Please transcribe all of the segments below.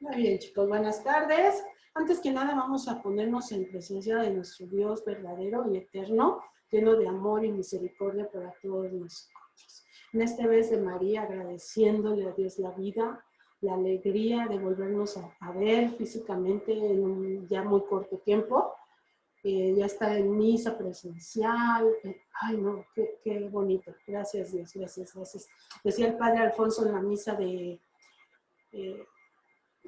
Muy bien, chicos, buenas tardes. Antes que nada vamos a ponernos en presencia de nuestro Dios verdadero y eterno, lleno de amor y misericordia para todos nosotros. En este mes de María, agradeciéndole a Dios la vida, la alegría de volvernos a ver físicamente en un ya muy corto tiempo. Ya estar en misa presencial. Ay, no, qué bonito. Gracias, Dios, gracias, gracias. Decía el Padre Alfonso en la misa de...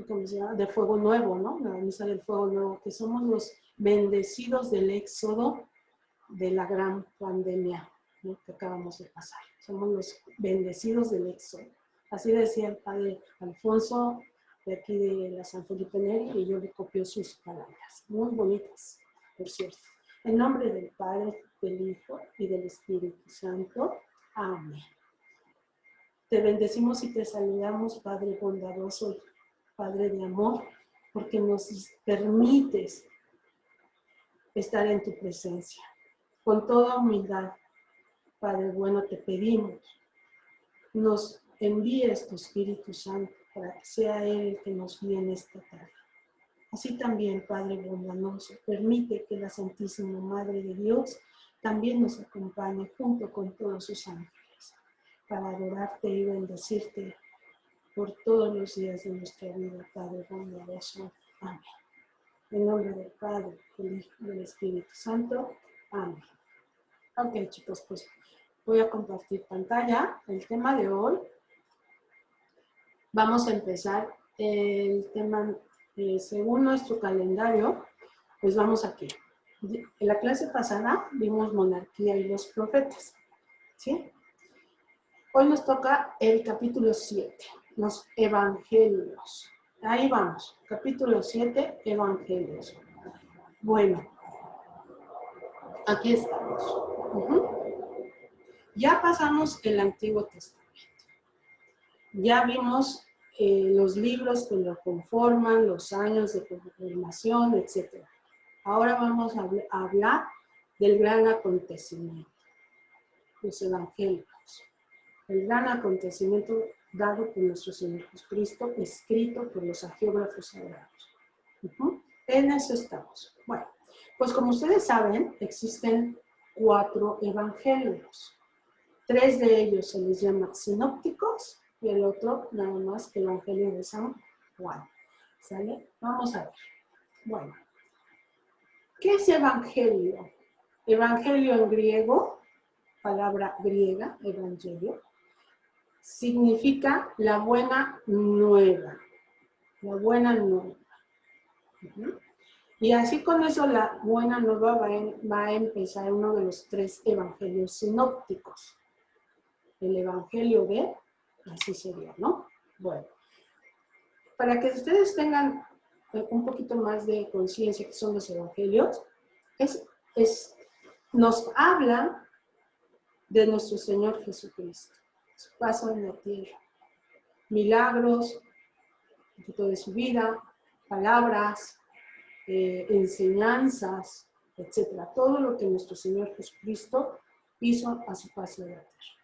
¿cómo se llama? De Fuego Nuevo, ¿no? La misa del Fuego Nuevo, que somos los bendecidos del éxodo de la gran pandemia, ¿no? Que acabamos de pasar. Somos los bendecidos del éxodo. Así decía el Padre Alfonso, de aquí de la San Felipe Neri, y yo le copio sus palabras. Muy bonitas, por cierto. En nombre del Padre, del Hijo y del Espíritu Santo. Amén. Te bendecimos y te saludamos, Padre bondadoso, Padre de amor, porque nos permites estar en tu presencia. Con toda humildad, Padre bueno, te pedimos, nos envíes tu Espíritu Santo para que sea Él el que nos guíe en esta tarde. Así también, Padre bondadoso, permite que la Santísima Madre de Dios también nos acompañe junto con todos sus ángeles para adorarte y bendecirte por todos los días de nuestra vida, Padre bondadoso. Amén. En nombre del Padre, del Hijo y del Espíritu Santo. Amén. Ok, chicos, pues voy a compartir pantalla. El tema de hoy, vamos a empezar el tema, según nuestro calendario, pues vamos aquí. En la clase pasada vimos monarquía y los profetas, ¿sí? Hoy nos toca el capítulo 7, los evangelios. Ahí vamos, capítulo 7, evangelios. Bueno, aquí estamos. Ya pasamos el Antiguo Testamento. Ya vimos los libros que lo conforman, los años de conformación, etc. Ahora vamos a hablar del gran acontecimiento, los evangelios. El gran acontecimiento dado por nuestro Señor Jesucristo, escrito por los hagiógrafos sagrados. En eso estamos. Bueno, pues como ustedes saben, existen 4 evangelios. 3 de ellos se les llama sinópticos y el otro nada más que el Evangelio de San Juan. ¿Sale? Vamos a ver. Bueno, ¿qué es evangelio? Evangelio en griego, palabra griega, evangelio, significa la buena nueva. La buena nueva. Y así con eso la buena nueva va a empezar uno de los 3 evangelios sinópticos. El evangelio de, así sería, ¿no? Bueno, para que ustedes tengan un poquito más de conciencia que son los evangelios, nos hablan de nuestro Señor Jesucristo, su paso en la tierra, milagros, un poquito de su vida, palabras, enseñanzas, etcétera, todo lo que nuestro Señor Jesucristo hizo a su paso de la tierra.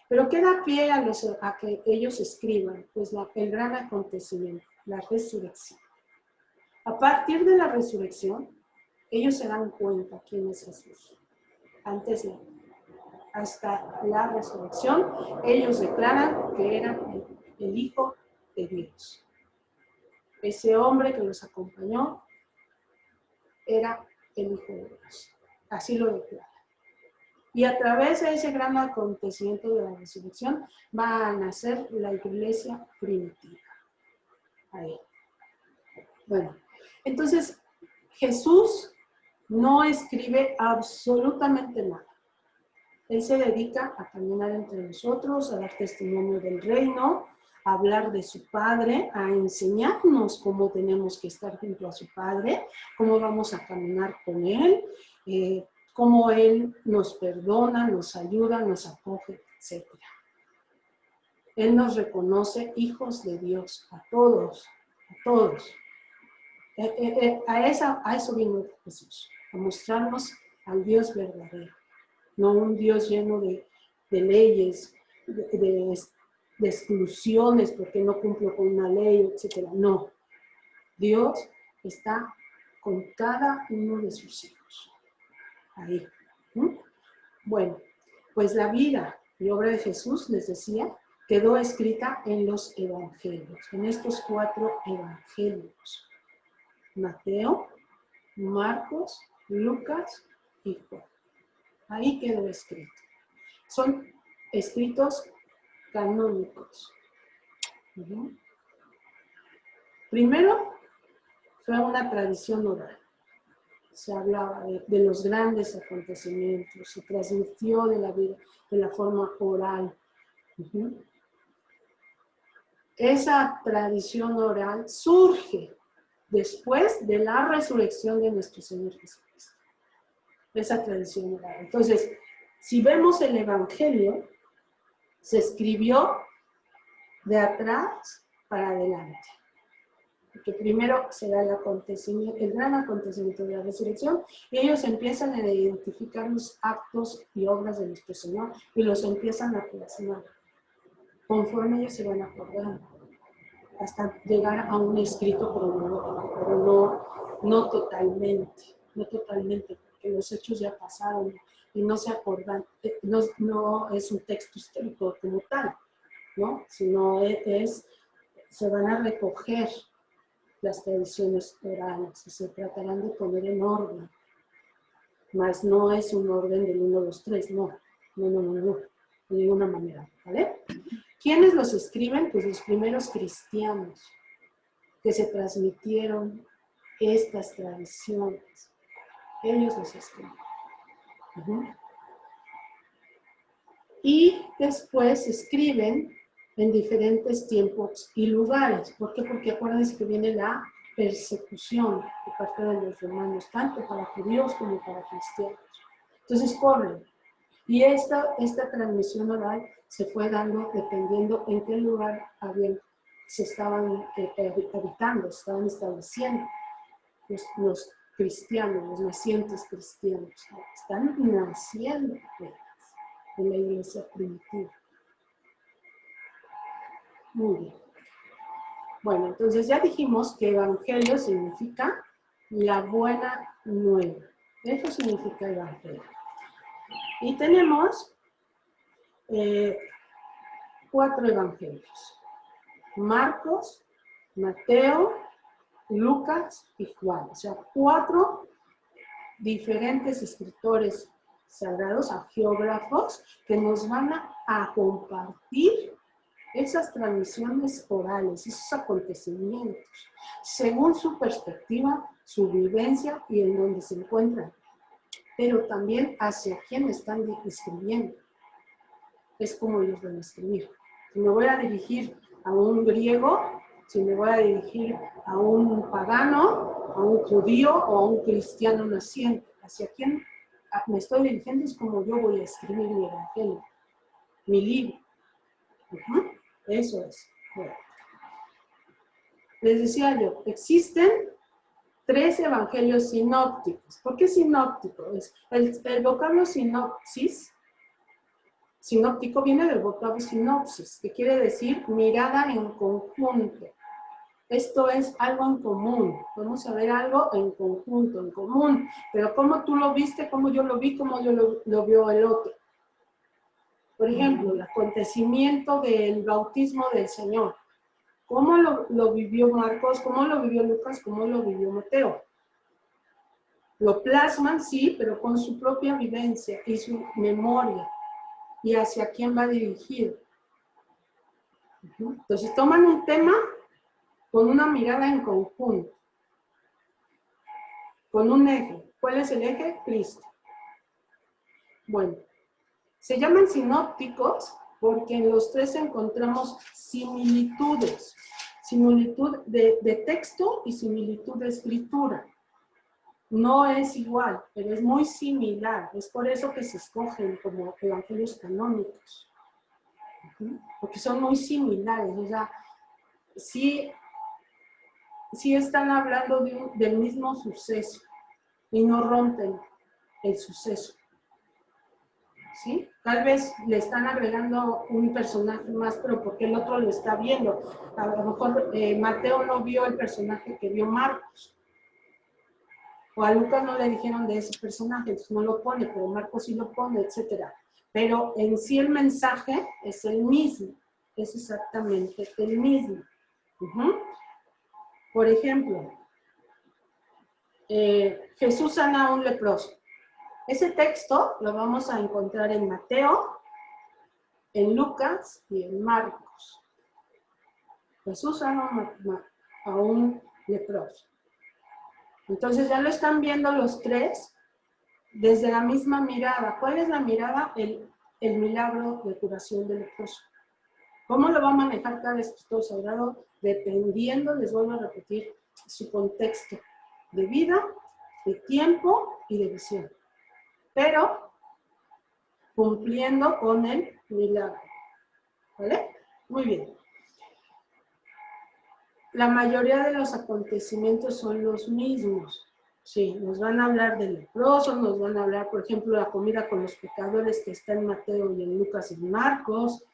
Pero ¿qué da pie a que ellos escriban? Pues el gran acontecimiento, la resurrección. A partir de la resurrección, ellos se dan cuenta quién es Jesús. Hasta la resurrección, ellos declaran que era el Hijo de Dios. Ese hombre que los acompañó era el Hijo de Dios. Así lo declaran. Y a través de ese gran acontecimiento de la resurrección va a nacer la iglesia primitiva. Ahí. Bueno, entonces Jesús no escribe absolutamente nada. Él se dedica a caminar entre nosotros, a dar testimonio del reino, a hablar de su Padre, a enseñarnos cómo tenemos que estar junto a su Padre, cómo vamos a caminar con Él, cómo Él nos perdona, nos ayuda, nos acoge, etc. Él nos reconoce hijos de Dios, a todos, a todos. A eso vino Jesús, a mostrarnos al Dios verdadero, no un Dios lleno de leyes, de exclusiones porque no cumplo con una ley, etc. No, Dios está con cada uno de sus hijos. Ahí. Bueno, pues la vida y obra de Jesús, les decía, quedó escrita en los evangelios, en estos 4 evangelios. Mateo, Marcos, Lucas y Juan. Ahí quedó escrito. Son escritos canónicos. Primero fue una tradición oral. Se hablaba de los grandes acontecimientos, se transmitió de la vida de la forma oral. Esa tradición oral surge después de la resurrección de nuestro Señor Jesucristo. Esa tradición oral. Entonces, si vemos el Evangelio, se escribió de atrás para adelante. Porque primero se da el gran acontecimiento de la resurrección, y ellos empiezan a identificar los actos y obras de nuestro Señor y los empiezan a plasmar conforme ellos se van acordando, hasta llegar a un escrito cronológico, pero no totalmente, porque los hechos ya pasaron y no se acordan, no es un texto histórico como tal, ¿no? Sino se van a recoger las tradiciones orales y se tratarán de poner en orden. Mas no es un orden del 1, 2, 3, no, de ninguna manera, ¿vale? ¿Quiénes los escriben? Pues los primeros cristianos que se transmitieron estas tradiciones. Ellos los escriben. Y después escriben en diferentes tiempos y lugares. ¿Por qué? Porque acuérdense que viene la persecución de parte de los romanos, tanto para judíos como para cristianos. Entonces corren. Y esta transmisión oral se fue dando dependiendo en qué lugar se estaban habitando, se estaban estableciendo los cristianos, los nacientes cristianos. Están naciendo en la iglesia primitiva. Muy bien. Bueno, entonces ya dijimos que evangelio significa la buena nueva. Eso significa evangelio. Y tenemos 4 evangelios. Marcos, Mateo, Lucas y Juan. O sea, 4 diferentes escritores sagrados, geógrafos, que nos van a compartir esas transmisiones orales, esos acontecimientos, según su perspectiva, su vivencia y en donde se encuentran, pero también hacia quién están escribiendo. Es como ellos van a escribir. Si me voy a dirigir a un griego, si me voy a dirigir a un pagano, a un judío o a un cristiano naciente, hacia quién me estoy dirigiendo es como yo voy a escribir mi evangelio, mi libro. Eso es. Bueno. Les decía yo, existen 3 evangelios sinópticos. ¿Por qué sinóptico? El vocablo sinopsis, sinóptico viene del vocablo sinopsis, que quiere decir mirada en conjunto. Esto es algo en común. Vamos a ver algo en conjunto, en común. Pero cómo tú lo viste, cómo yo lo vi, cómo yo lo vio el otro. Por ejemplo, el acontecimiento del bautismo del Señor. ¿Cómo lo vivió Marcos? ¿Cómo lo vivió Lucas? ¿Cómo lo vivió Mateo? Lo plasman, sí, pero con su propia vivencia y su memoria. ¿Y hacia quién va dirigido? Entonces toman un tema con una mirada en conjunto, con un eje. ¿Cuál es el eje? Cristo. Bueno, se llaman sinópticos porque en los 3 encontramos similitudes. Similitud de texto y similitud de escritura. No es igual, pero es muy similar. Es por eso que se escogen como evangelios canónicos. Porque son muy similares. O sea, sí están hablando del mismo suceso y no rompen el suceso. ¿Sí? Tal vez le están agregando un personaje más, pero porque el otro lo está viendo. A lo mejor Mateo no vio el personaje que vio Marcos. O a Lucas no le dijeron de ese personaje, entonces no lo pone, pero Marcos sí lo pone, etc. Pero en sí el mensaje es el mismo. Es exactamente el mismo. Por ejemplo, Jesús sana a un leproso. Ese texto lo vamos a encontrar en Mateo, en Lucas y en Marcos. Jesús sana a un leproso. Entonces ya lo están viendo los tres desde la misma mirada. ¿Cuál es la mirada? El milagro de curación del leproso. ¿Cómo lo va a manejar cada escritor sagrado? Dependiendo, les vuelvo a repetir, su contexto de vida, de tiempo y de visión. Pero cumpliendo con el milagro. ¿Vale? Muy bien. La mayoría de los acontecimientos son los mismos. Sí, nos van a hablar del leproso, nos van a hablar, por ejemplo, la comida con los pecadores que está en Mateo y en Lucas y en Marcos.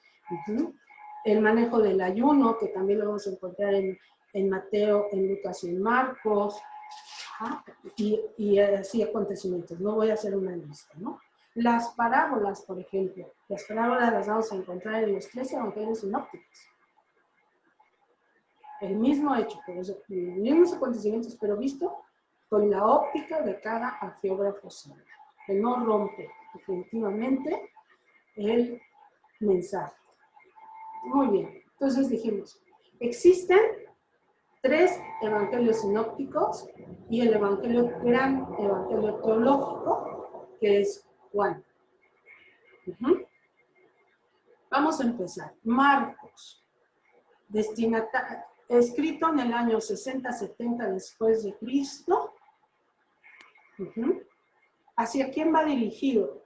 El manejo del ayuno, que también lo vamos a encontrar en Mateo, en Lucas y en Marcos. Y así acontecimientos. No voy a hacer una lista, ¿no? Las parábolas, por ejemplo. Las parábolas las vamos a encontrar en los 13 evangelios sinópticos. El mismo hecho, pero los mismos acontecimientos, pero visto con la óptica de cada agiógrafo santo, que no rompe definitivamente el mensaje. Muy bien, entonces dijimos, existen 3 evangelios sinópticos y el gran evangelio teológico, que es Juan. Vamos a empezar. Marcos, escrito en el año 60-70 después de Cristo. ¿Hacia quién va dirigido?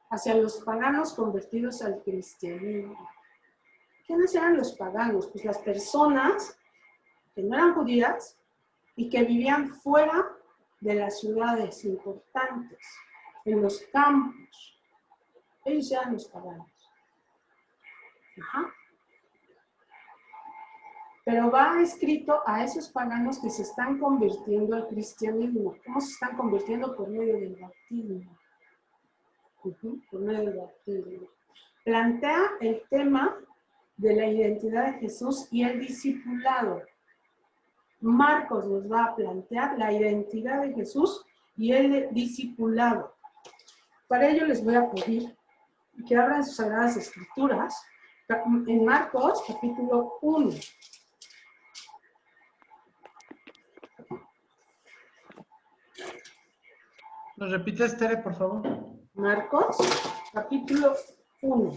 Hacia los paganos convertidos al cristianismo. ¿Quiénes eran los paganos? Pues las personas que no eran judías y que vivían fuera de las ciudades importantes, en los campos. Ellos eran los paganos. Pero va escrito a esos paganos que se están convirtiendo al cristianismo. ¿Cómo se están convirtiendo? Por medio del bautismo. Por medio del bautismo. Plantea el tema de la identidad de Jesús y el discipulado. Marcos nos va a plantear la identidad de Jesús y el discipulado. Para ello les voy a pedir que abran sus Sagradas Escrituras en Marcos capítulo 1. ¿Nos repites, Tere, por favor? Marcos capítulo 1.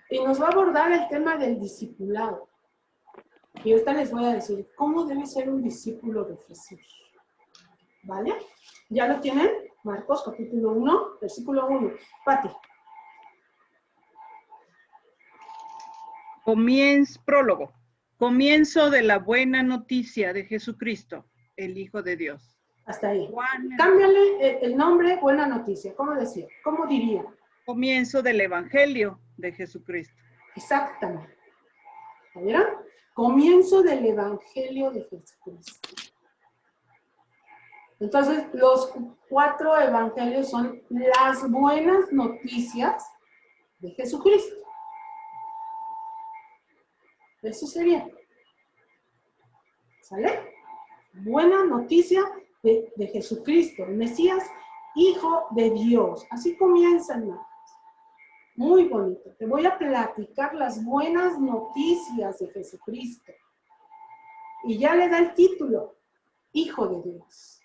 Y nos va a abordar el tema del discipulado. Y ahorita les voy a decir cómo debe ser un discípulo de Jesús. ¿Vale? ¿Ya lo tienen? Marcos capítulo 1, versículo 1. Pati. Prólogo. Comienzo de la buena noticia de Jesucristo, el Hijo de Dios. Hasta ahí. Juan, cámbiale el nombre, buena noticia. ¿Cómo decía? ¿Cómo diría? Comienzo del Evangelio de Jesucristo. Exactamente. ¿Vieron? Comienzo del Evangelio de Jesucristo. Entonces, los 4 evangelios son las buenas noticias de Jesucristo. Eso sería. ¿Sale? Buena noticia de Jesucristo, el Mesías, Hijo de Dios. Así comienza, hermanos. Muy bonito. Te voy a platicar las buenas noticias de Jesucristo. Y ya le da el título, Hijo de Dios.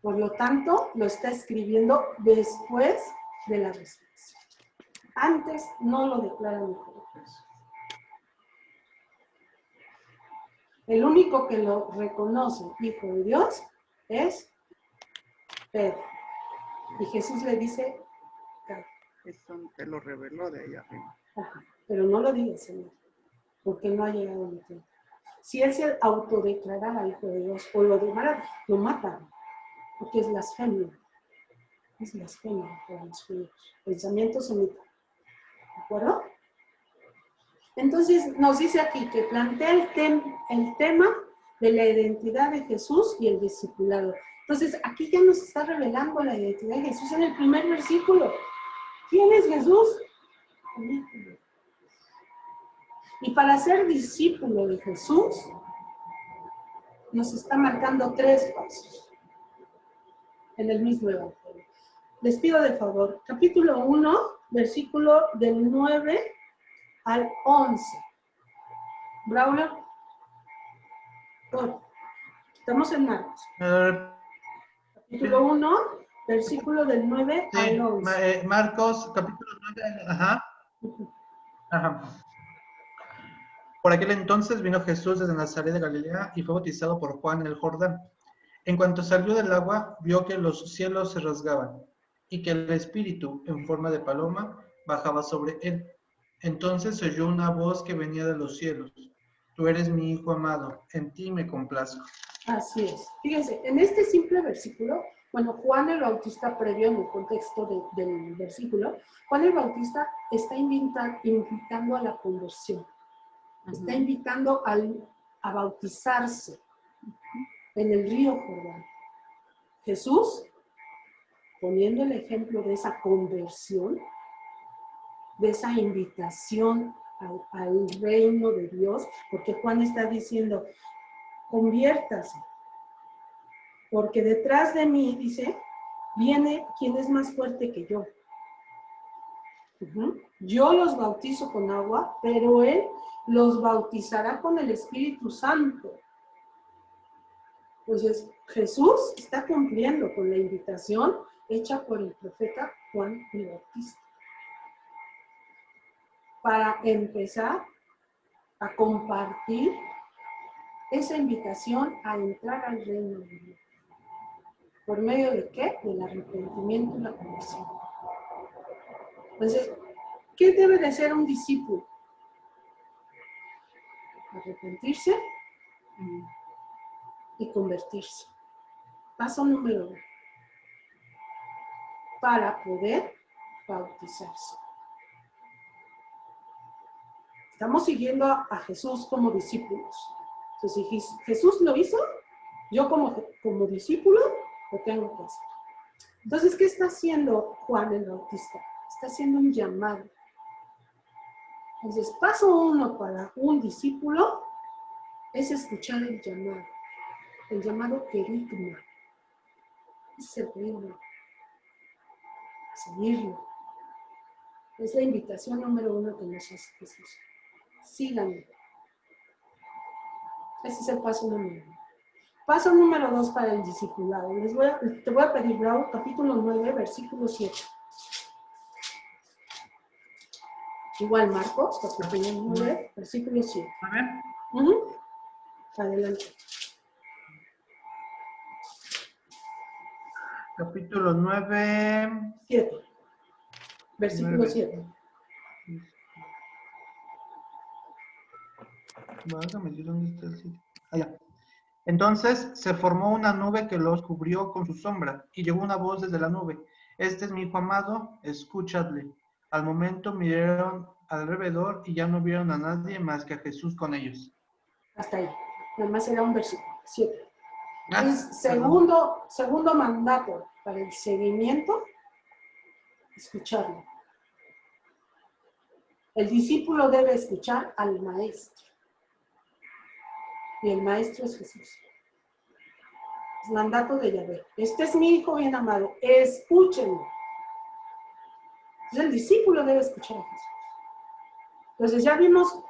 Por lo tanto, lo está escribiendo después de la resurrección. Antes no lo declaran Hijo de Dios. El único que lo reconoce Hijo de Dios es Pedro. Y Jesús le dice, Eso te lo reveló de ahí arriba. ajá, pero no lo digas, Señor, porque no ha llegado mi tiempo. Si él se autodeclarara hijo de Dios o lo demara, lo matan, porque es blasfemia. Es blasfemia para los judíos. Pensamiento semita. ¿De acuerdo? Entonces nos dice aquí que plantea el tema de la identidad de Jesús y el discipulado. Entonces aquí ya nos está revelando la identidad de Jesús en el primer versículo. ¿Quién es Jesús? Y para ser discípulo de Jesús, nos está marcando 3 pasos en el mismo evangelio. Les pido de favor, capítulo 1, versículo del 9 al 11. Braulio, estamos en Marcos. Capítulo 1, versículo del 9 al 11. Marcos, capítulo 9, ajá. Ajá. Por aquel entonces vino Jesús desde Nazaret de Galilea y fue bautizado por Juan en el Jordán. En cuanto salió del agua, vio que los cielos se rasgaban y que el Espíritu, en forma de paloma, bajaba sobre él. Entonces se oyó una voz que venía de los cielos. Tú eres mi Hijo amado, en ti me complazco. Así es. Fíjense, en este simple versículo, bueno, Juan el Bautista, previo en el contexto del versículo, Juan el Bautista está invitando a la conversión. Está invitando a bautizarse en el río Jordán. Jesús, poniendo el ejemplo de esa conversión, de esa invitación al reino de Dios, porque Juan está diciendo, conviértase, porque detrás de mí, dice, viene quien es más fuerte que yo. Yo los bautizo con agua, pero Él los bautizará con el Espíritu Santo. Entonces, Jesús está cumpliendo con la invitación hecha por el profeta Juan el Bautista para empezar a compartir esa invitación a entrar al reino de Dios. ¿Por medio de qué? Del arrepentimiento y la conversión. Entonces, ¿qué debe de ser un discípulo? Arrepentirse y convertirse. Paso número 1. Para poder bautizarse. Estamos siguiendo a Jesús como discípulos. Entonces, si Jesús lo hizo, yo como discípulo lo tengo que hacer. Entonces, ¿qué está haciendo Juan el Bautista? Está haciendo un llamado. Entonces, paso 1 para un discípulo es escuchar el llamado querigma. Es servirlo, seguirlo. Es la invitación número 1 que nos hace Jesús. Síganme. Ese es el paso número 1. Paso número 2 para el discipulado. Te voy a pedir, Bravo, capítulo 9, versículo 7. Igual Marcos, capítulo 9, versículo 7. A ver. Adelante. Capítulo 9. 7. Versículo 7. Válgame Dios, ¿dónde está el 7? Allá. Entonces se formó una nube que los cubrió con su sombra, y llegó una voz desde la nube. Este es mi Hijo amado, escuchadle. Al momento miraron alrededor y ya no vieron a nadie más que a Jesús con ellos. Hasta ahí. Nada más era un versículo. 7. Entonces, Perdón. segundo mandato para el seguimiento, escucharlo. El discípulo debe escuchar al maestro. Y el maestro es Jesús. Es mandato de Yahvé. Este es mi Hijo bien amado. Escúchenlo. Entonces el discípulo debe escuchar a Jesús. Entonces ya vimos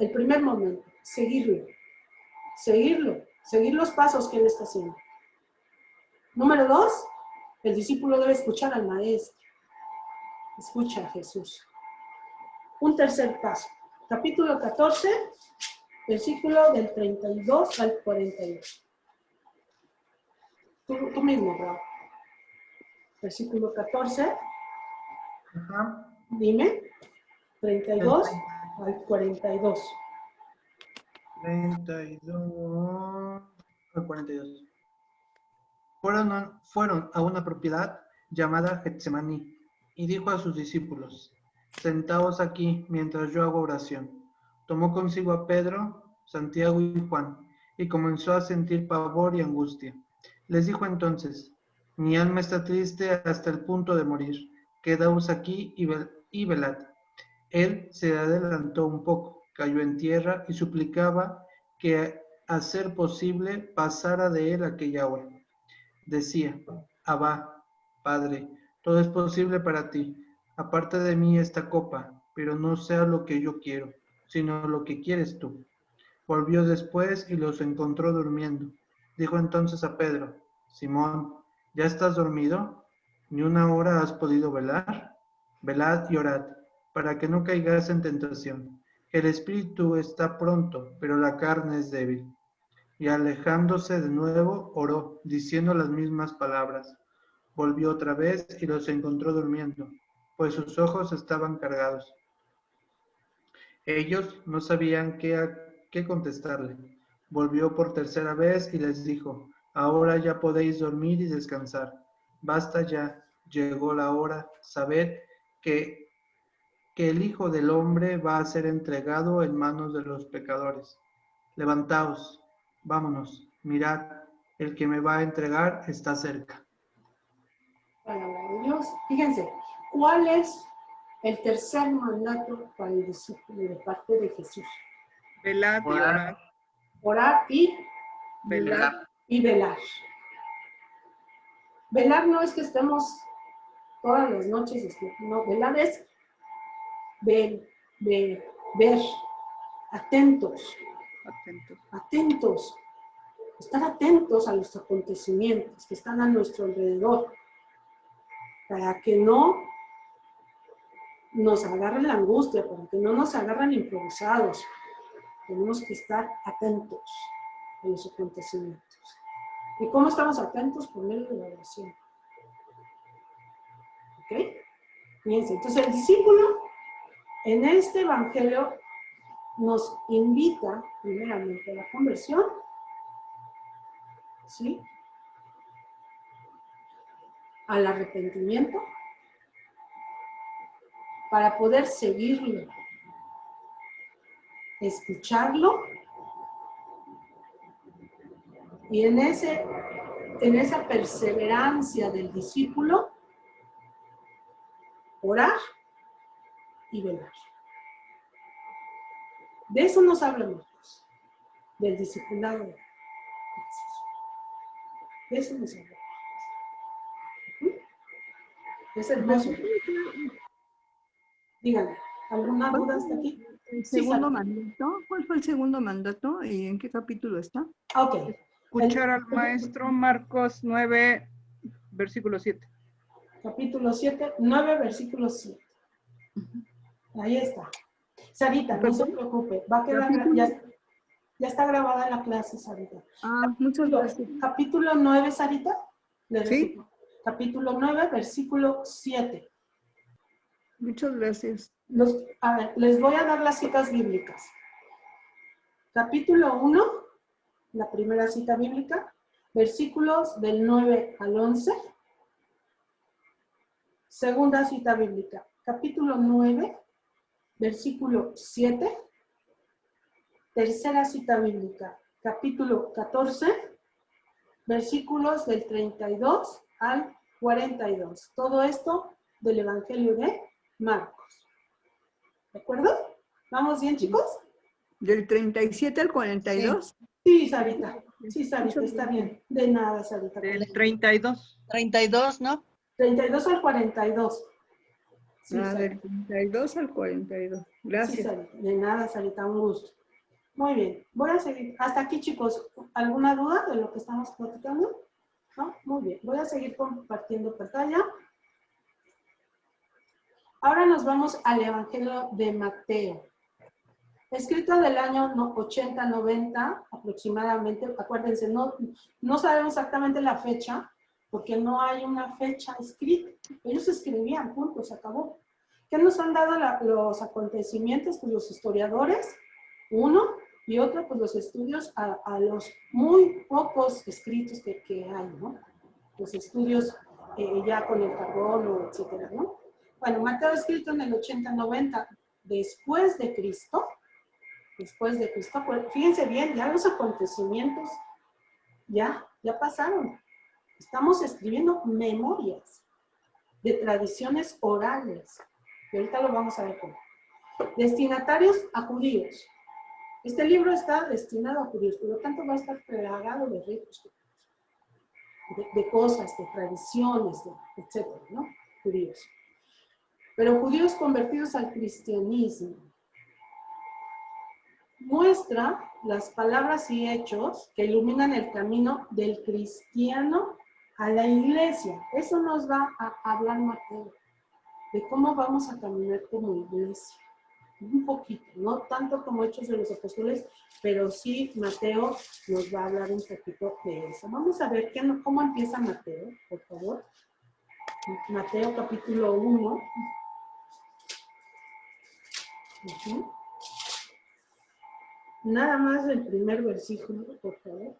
el primer momento, seguirlo. Seguir los pasos que él está haciendo. Número 2, el discípulo debe escuchar al maestro. Escucha a Jesús. Un tercer paso. Capítulo 14, versículo del 32 al 42. Tú mismo, Raúl. Versículo 14. Ajá. Dime. 32 al 42. 32 al 42. Fueron a una propiedad llamada Getsemaní y dijo a sus discípulos: Sentaos aquí mientras yo hago oración. Tomó consigo a Pedro, Santiago y Juan y comenzó a sentir pavor y angustia. Les dijo entonces: Mi alma está triste hasta el punto de morir. Quedaos aquí y velad. Él se adelantó un poco, cayó en tierra y suplicaba que, a ser posible, pasara de él aquella hora. Decía: Abba, Padre, todo es posible para ti. Aparte de mí esta copa, pero no sea lo que yo quiero, sino lo que quieres tú. Volvió después y los encontró durmiendo. Dijo entonces a Pedro: Simón, ¿ya estás dormido? ¿Ni una hora has podido velar? Velad y orad, para que no caigáis en tentación. El espíritu está pronto, pero la carne es débil. Y alejándose de nuevo, oró, diciendo las mismas palabras. Volvió otra vez y los encontró durmiendo, pues sus ojos estaban cargados. Ellos no sabían qué contestarle. Volvió por tercera vez y les dijo: Ahora ya podéis dormir y descansar. Basta ya, llegó la hora. Sabed que el Hijo del Hombre va a ser entregado en manos de los pecadores. Levantaos, vámonos, mirad, el que me va a entregar está cerca. Palabra de Dios. Fíjense, ¿cuál es el tercer mandato para el discípulo de parte de Jesús? Velad y orad. Orar y Velar. velar. Velar no es que estemos todas las noches, no, velar es ver, atentos, Atentos. estar atentos a los acontecimientos que están a nuestro alrededor, para que no nos agarre la angustia, para que no nos agarren improvisados. Tenemos que estar atentos a los acontecimientos. ¿Y cómo estamos atentos? Por medio de la oración. ¿Ok? Fíjense, entonces el discípulo en este evangelio nos invita primeramente a la conversión, ¿sí? Al arrepentimiento, para poder seguirlo, escucharlo, y en esa perseverancia del discípulo, orar y velar. De eso nos habla Marcos, del discipulado de Jesús. De eso nos habla. Es hermoso. Díganme, ¿alguna duda hasta aquí? ¿El segundo mandato? ¿Cuál fue el segundo mandato y en qué capítulo está? Ok. Escuchar al maestro, Marcos 9, versículo 7. Capítulo 7, 9, versículo 7. Ahí está. Sarita, no se preocupe, va a quedar, ya está grabada la clase, Sarita. Muchas gracias. Capítulo 9, Sarita. Sí. Capítulo 9, versículo 7. Muchas gracias. A ver, les voy a dar las citas bíblicas. Capítulo 1, la primera cita bíblica, versículos del 9 al 11. Segunda cita bíblica, capítulo 9, versículo 7. Tercera cita bíblica, capítulo 14, versículos del 32 al 42. Todo esto del Evangelio de Marcos. ¿De acuerdo? ¿Vamos bien, chicos? ¿Del 37 al 42? Sí, Sarita. Sí, Sarita, está bien. De nada, Sarita. Del 32. 32, ¿no? 32 al 42. Sí, Del 32 al 42. Gracias. Sí, Sarita. De nada, Sarita, un gusto. Muy bien, voy a seguir. Hasta aquí, chicos. ¿Alguna duda de lo que estamos platicando? ¿No? Muy bien, voy a seguir compartiendo pantalla. Ahora nos vamos al Evangelio de Mateo. Escrito del año 80-90 aproximadamente. Acuérdense, no sabemos exactamente la fecha, porque no hay una fecha escrita. Ellos escribían, punto, se acabó. ¿Qué nos han dado los acontecimientos? Pues los historiadores. Uno, Y otro, pues los estudios a los muy pocos escritos que hay, ¿no? Los estudios ya con el carbono, etcétera, ¿no? Bueno, Mateo escrito en el 80-90 después de Cristo, pues, fíjense bien, ya los acontecimientos ya pasaron. Estamos escribiendo memorias de tradiciones orales, y ahorita lo vamos a ver cómo. Destinatarios a judíos. Este libro está destinado a judíos, por lo tanto va a estar plagado de ritos, de cosas, de tradiciones, etcétera, ¿no? Judíos. Pero judíos convertidos al cristianismo. Muestra las palabras y hechos que iluminan el camino del cristiano a la iglesia. Eso nos va a hablar Mateo, de cómo vamos a caminar como iglesia. Un poquito, no tanto como Hechos de los Apóstoles, pero sí Mateo nos va a hablar un poquito de eso. Vamos a ver cómo empieza Mateo, por favor. Mateo capítulo 1. Nada más el primer versículo, por favor.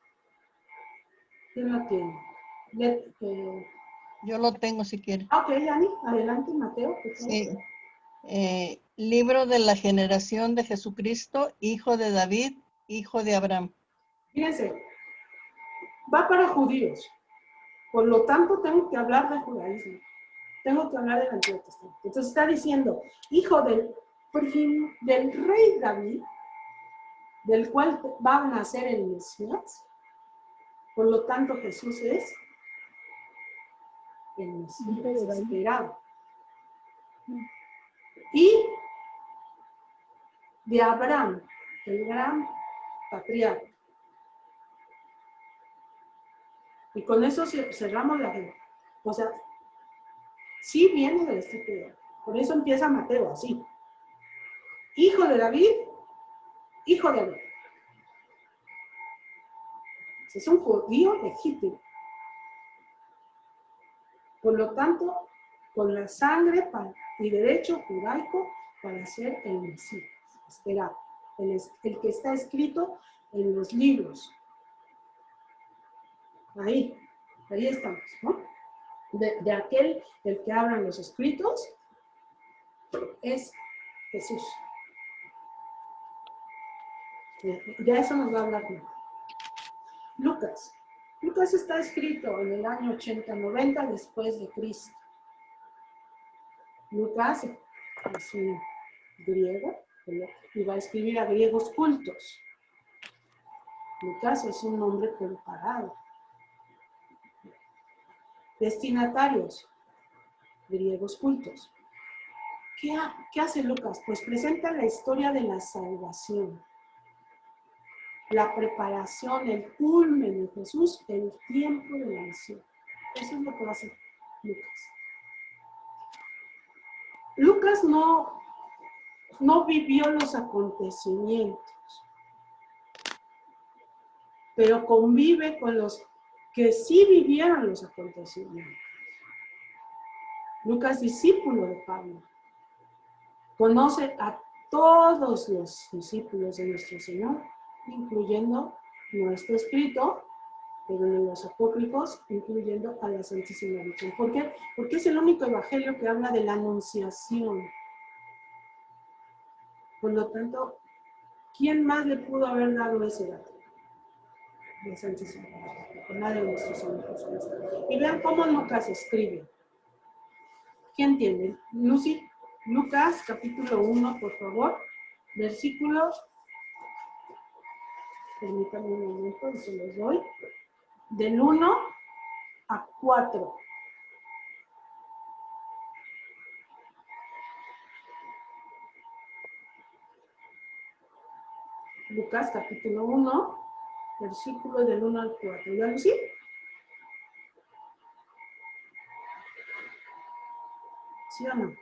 ¿Quién lo tiene? Yo lo tengo si quiere. Ok, Yani, adelante, Mateo, por favor. Sí. Libro de la generación de Jesucristo, hijo de David, hijo de Abraham. Fíjense, va para judíos. Por lo tanto, tengo que hablar del judaísmo. Tengo que hablar del Antiguo Testamento. Entonces está diciendo, hijo del rey David, del cual va a nacer el Mesías. Por lo tanto, Jesús es el Mesías esperado. Y de Abraham, el gran patriarca. Y con eso cerramos la gente. O sea, sí viene de este pedo. Por eso empieza Mateo así. Hijo de David, hijo de Abraham. Es un judío legítimo. Por lo tanto, con la sangre y derecho judaico para ser el Mesías esperado. El que está escrito en los libros. Ahí estamos, ¿no? De aquel del que hablan los escritos es Jesús. Ya eso nos va a hablar. Lucas. Lucas está escrito en el año 80-90 después de Cristo. Lucas es un griego y va a escribir a griegos cultos. Lucas es un hombre preparado. Destinatarios, griegos cultos. ¿Qué hace Lucas? Pues presenta la historia de la salvación, la preparación, el culmen de Jesús, el tiempo de la misión. Eso es lo que va a hacer Lucas. Lucas no vivió los acontecimientos, pero convive con los que sí vivieron los acontecimientos. Lucas, discípulo de Pablo, conoce a todos los discípulos de nuestro Señor, incluyendo nuestro escrito, pero en los apócrifos, incluyendo a la Santísima Virgen. ¿Por qué? Porque es el único evangelio que habla de la anunciación. Por lo tanto, ¿quién más le pudo haber dado ese dato? La Santísima Virgen, nadie de nuestros amigos. Y vean cómo Lucas escribe. ¿Quién entiende? Lucy, Lucas, capítulo 1, por favor, versículo, permítanme un momento, y se los doy, del 1 a 4. Lucas, capítulo 1, versículo del 1 al 4. ¿Ya, Lucy? ¿Sí o no?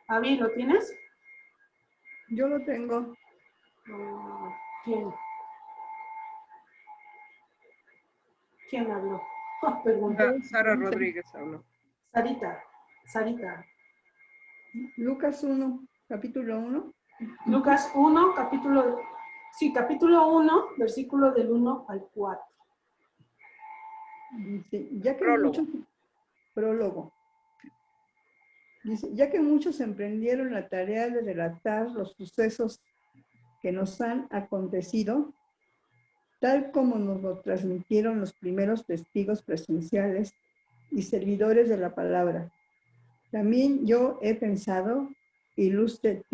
Avi, ¿lo tienes? Yo lo tengo. ¿Quién? ¿Quién habló? Perdón. Sara Rodríguez habló. Sarita. Lucas 1, capítulo 1. Lucas 1, capítulo 1, versículo del 1 al 4. Dice, ya que Prólogo. prólogo. Dice, ya que muchos emprendieron la tarea de relatar los sucesos que nos han acontecido, tal como nos lo transmitieron los primeros testigos presenciales y servidores de la palabra. También yo he pensado, ilustre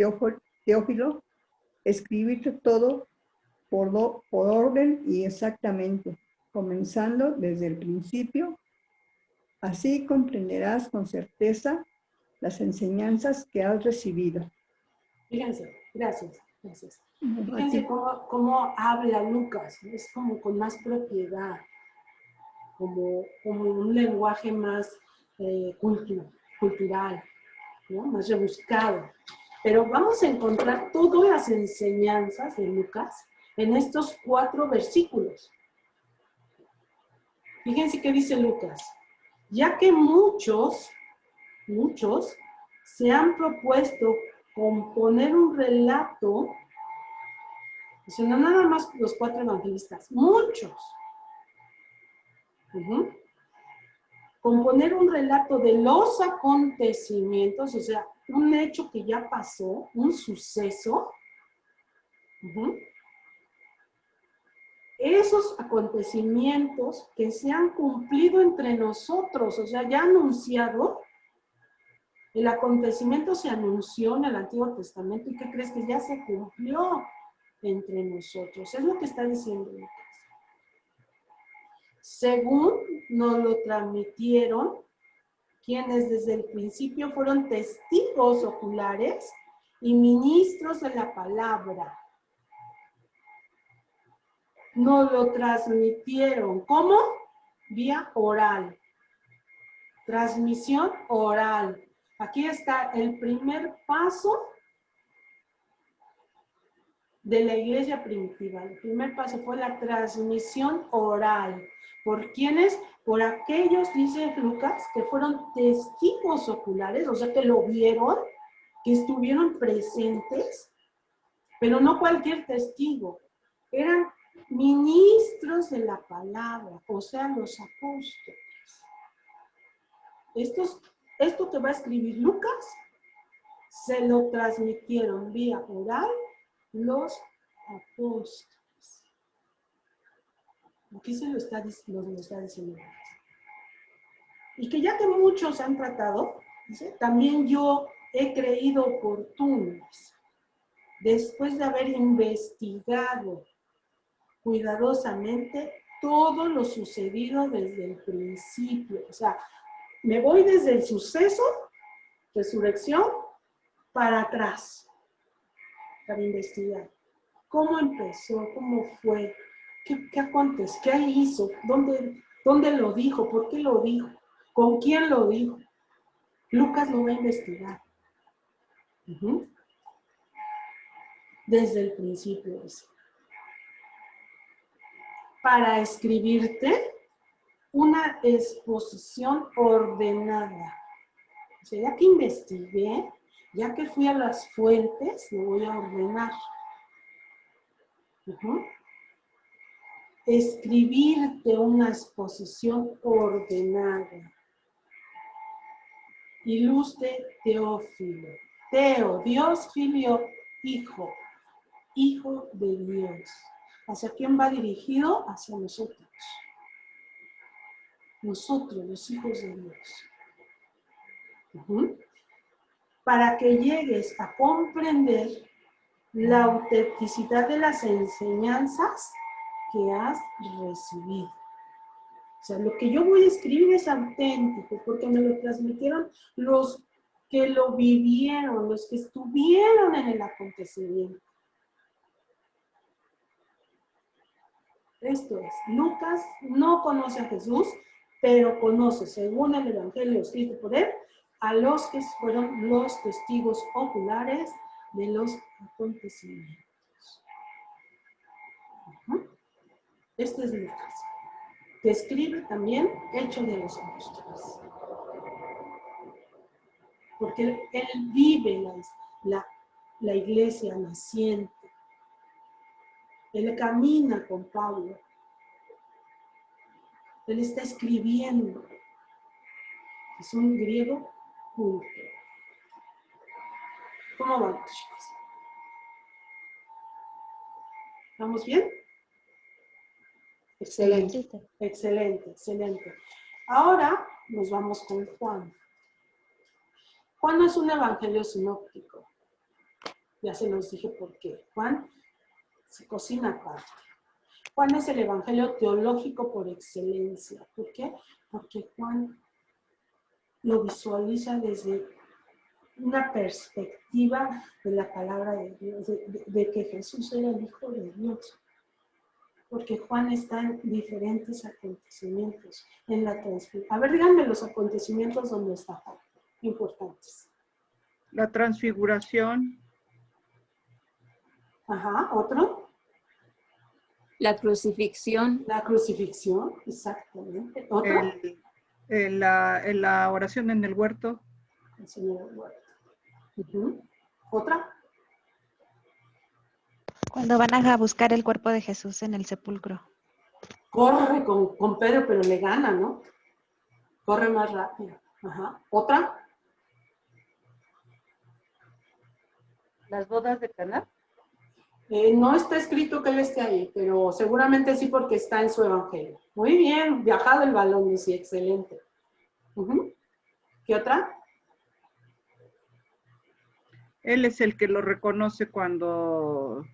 Teófilo, escribirte todo por orden y exactamente, comenzando desde el principio. Así comprenderás con certeza las enseñanzas que has recibido. Fíjense, gracias. A Fíjense ti. cómo habla Lucas, es como con más propiedad, como un lenguaje más cultural, ¿no? Más rebuscado. Pero vamos a encontrar todas las enseñanzas de Lucas en estos 4 versículos. Fíjense qué dice Lucas. Ya que muchos se han propuesto componer un relato, o sea, no nada más los 4 evangelistas, muchos. Componer un relato de los acontecimientos, o sea, un hecho que ya pasó, un suceso. Esos acontecimientos que se han cumplido entre nosotros, o sea, ya anunciado. El acontecimiento se anunció en el Antiguo Testamento y ¿qué crees? Que ya se cumplió entre nosotros. Es lo que está diciendo Lucas. Según nos lo transmitieron, quienes desde el principio fueron testigos oculares y ministros de la palabra. Nos lo transmitieron. ¿Cómo? Vía oral. Transmisión oral. Aquí está el primer paso de la iglesia primitiva. El primer paso fue la transmisión oral. ¿Por quiénes? Por aquellos, dice Lucas, que fueron testigos oculares, o sea, que lo vieron, que estuvieron presentes, pero no cualquier testigo. Eran ministros de la palabra, o sea, los apóstoles. Esto que va a escribir Lucas, se lo transmitieron vía oral los apóstoles. Aquí se lo está diciendo. Y que ya que muchos han tratado, ¿sí? También yo he creído oportuno, después de haber investigado cuidadosamente todo lo sucedido desde el principio. O sea, me voy desde el suceso, resurrección, para atrás, para investigar. ¿Cómo empezó? ¿Cómo fue? ¿Qué aconteció? ¿Qué hizo? ¿Dónde lo dijo? ¿Por qué lo dijo? ¿Con quién lo dijo? Lucas lo va a investigar. Desde el principio. Para escribirte una exposición ordenada. O sea, ya que investigué, ya que fui a las fuentes, lo voy a ordenar. Escribirte una exposición ordenada. Ilustre Teófilo. Teo, Dios, filio, hijo. Hijo de Dios. ¿Hacia quién va dirigido? Hacia nosotros. Nosotros, los hijos de Dios. Para que llegues a comprender la autenticidad de las enseñanzas que has recibido. O sea, lo que yo voy a escribir es auténtico, porque me lo transmitieron los que lo vivieron, los que estuvieron en el acontecimiento. Esto es, Lucas no conoce a Jesús, pero conoce, según el Evangelio escrito por él, a los que fueron los testigos oculares de los acontecimientos. Este es Lucas, que escribe también Hechos de los Apóstoles. Porque él vive la iglesia naciente. Él camina con Pablo. Él está escribiendo. Es un griego culto. ¿Cómo vamos, chicos? ¿Vamos bien? Excelente, excelente, excelente. Ahora nos vamos con Juan. Juan no es un evangelio sinóptico. Ya se los dije por qué. Juan se cocina aparte. Juan es el evangelio teológico por excelencia. ¿Por qué? Porque Juan lo visualiza desde una perspectiva de la palabra de Dios, de que Jesús era el Hijo de Dios. Porque Juan está en diferentes acontecimientos en la transfiguración. A ver, díganme los acontecimientos donde está Juan, importantes. La transfiguración. Ajá, ¿otro? La crucifixión. La crucifixión, exactamente. ¿Otro? La oración en el huerto. El Señor del huerto. ¿Otra? Cuando van a buscar el cuerpo de Jesús en el sepulcro. Corre con Pedro, pero le gana, ¿no? Corre más rápido. Ajá. ¿Otra? Las bodas de Caná. No está escrito que él esté ahí, pero seguramente sí porque está en su evangelio. Muy bien, viajado el balón, sí, excelente. ¿Qué otra? Él es el que lo reconoce cuando,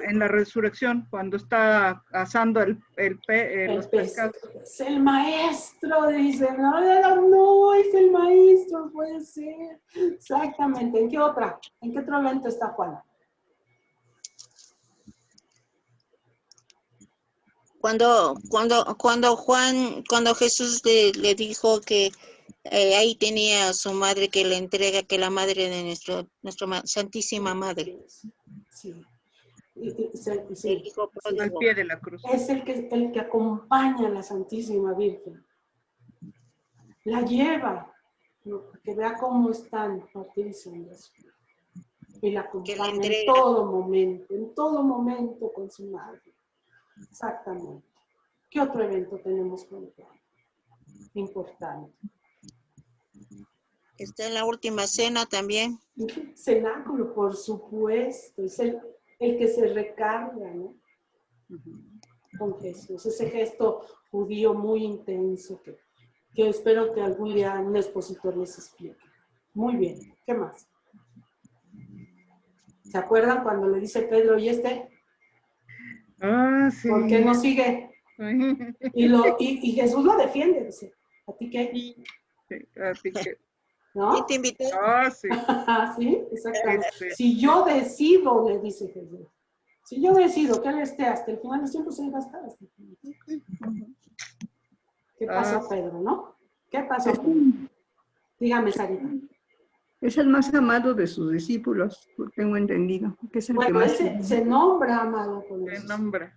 en la resurrección, cuando está asando los pescados. Es el maestro, dice. No, es el maestro, puede ser. Exactamente. ¿En qué otra? ¿En qué otro evento está Juan? Cuando Jesús le dijo que ahí tenía a su madre, que le entrega, que la madre de nuestra Santísima Madre. Sí. El hijo pródigo. Al pie de la cruz. Es el que acompaña a la Santísima Virgen. La lleva, que vea cómo están martirizando. Y la acompaña en todo momento con su madre. Exactamente. ¿Qué otro evento tenemos con Juan? Importante. Está en la última cena también. Cenáculo, por supuesto. Es el que se recarga, ¿no? Con Jesús. Ese gesto judío muy intenso que espero que algún día un expositor les explique. Muy bien. ¿Qué más? ¿Se acuerdan cuando le dice Pedro, y este? Sí. ¿Por qué no sigue? Y Jesús lo defiende, dice. ¿A ti qué? Sí, así que. ¿Y ¿No? te invité? Sí, exactamente. Si yo decido, le dice Jesús. Si yo decido que él esté hasta el final, siempre se va a estar hasta el final. ¿Qué pasó, Pedro, no? ¿Qué pasó, Pedro? Dígame, Sarita. Es el más amado de sus discípulos, tengo entendido. Que es el que más se nombra amado por los. Se nombra.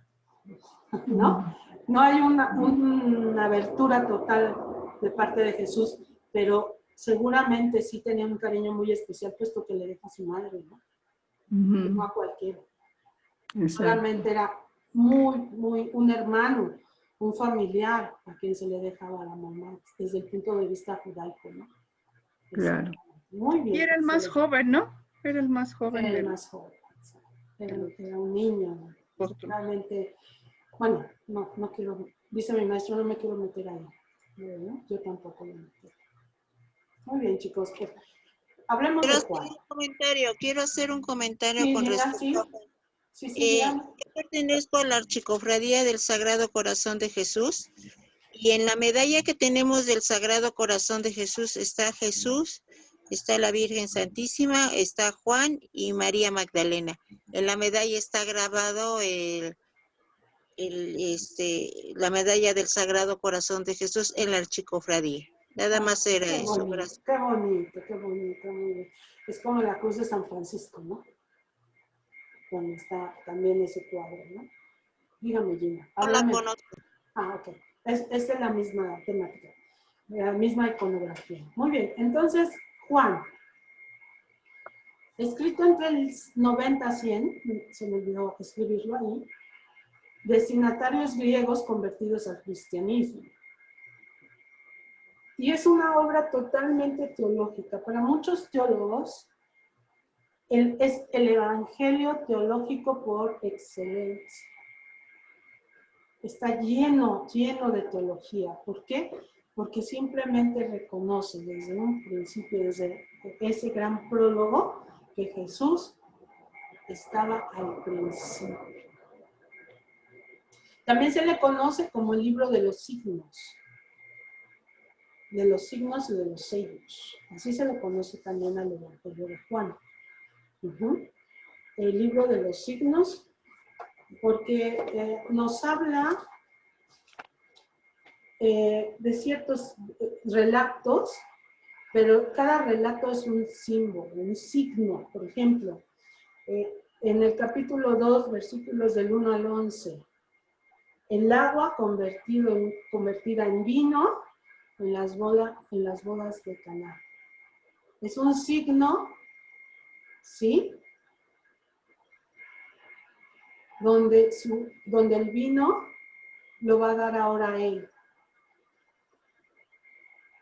¿No? No hay una abertura total de parte de Jesús, pero seguramente sí tenía un cariño muy especial, puesto que le deja a su madre, ¿no? No a cualquiera. Solamente era muy un hermano, un familiar a quien se le dejaba a la mamá, desde el punto de vista judaico, ¿no? Claro. Muy bien. Y era el más joven, ¿no? Era el más joven. Era el más joven. Era un niño. Realmente, bueno, no quiero, dice mi maestro, no me quiero meter ahí. ¿No? Yo tampoco me meto. Muy bien, chicos. Pues, hablemos de Juan. Quiero hacer un comentario Sí, con diga, respecto a Juan. Sí, yo pertenezco a la Archicofradía del Sagrado Corazón de Jesús, y en la medalla que tenemos del Sagrado Corazón de Jesús, está la Virgen Santísima, está Juan y María Magdalena. En la medalla está grabado la medalla del Sagrado Corazón de Jesús en la Archicofradía. Nada más era eso. Bonito, qué bonito, muy bien. Es como la cruz de San Francisco, ¿no? Donde está también ese cuadro, ¿no? Dígame, Gina. No la conozco. Ok. Es de la misma temática, de la misma iconografía. Muy bien, entonces, Juan. escrito entre el 90 a 100, se me olvidó escribirlo ahí, destinatarios griegos convertidos al cristianismo. Y es una obra totalmente teológica. Para muchos teólogos, es el evangelio teológico por excelencia. Está lleno de teología. ¿Por qué? Porque simplemente reconoce desde un principio, desde ese gran prólogo, que Jesús estaba al principio. También se le conoce como el libro de los signos. De los signos y de los sellos. Así se le conoce también al Evangelio de Juan. El libro de los signos, porque nos habla de ciertos relatos, pero cada relato es un símbolo, un signo. Por ejemplo, en el capítulo 2, versículos del 1 al 11, el agua convertida en vino en las bodas de Caná. Es un signo, ¿sí? Donde el vino lo va a dar ahora a él,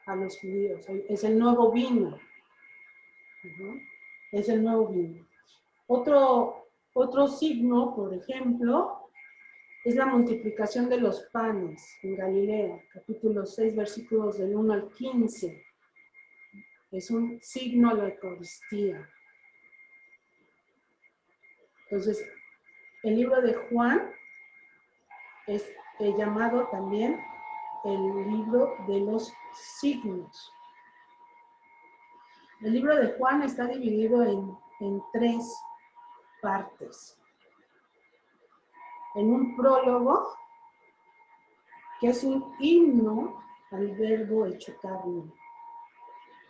a los judíos. Es el nuevo vino. Es el nuevo vino. Otro signo, por ejemplo, es la multiplicación de los panes en Galilea, capítulo 6, versículos del 1 al 15. Es un signo a la Eucaristía. Entonces, el libro de Juan es llamado también el libro de los signos. El libro de Juan está dividido en 3 partes. En un prólogo, que es un himno al verbo hecho carne.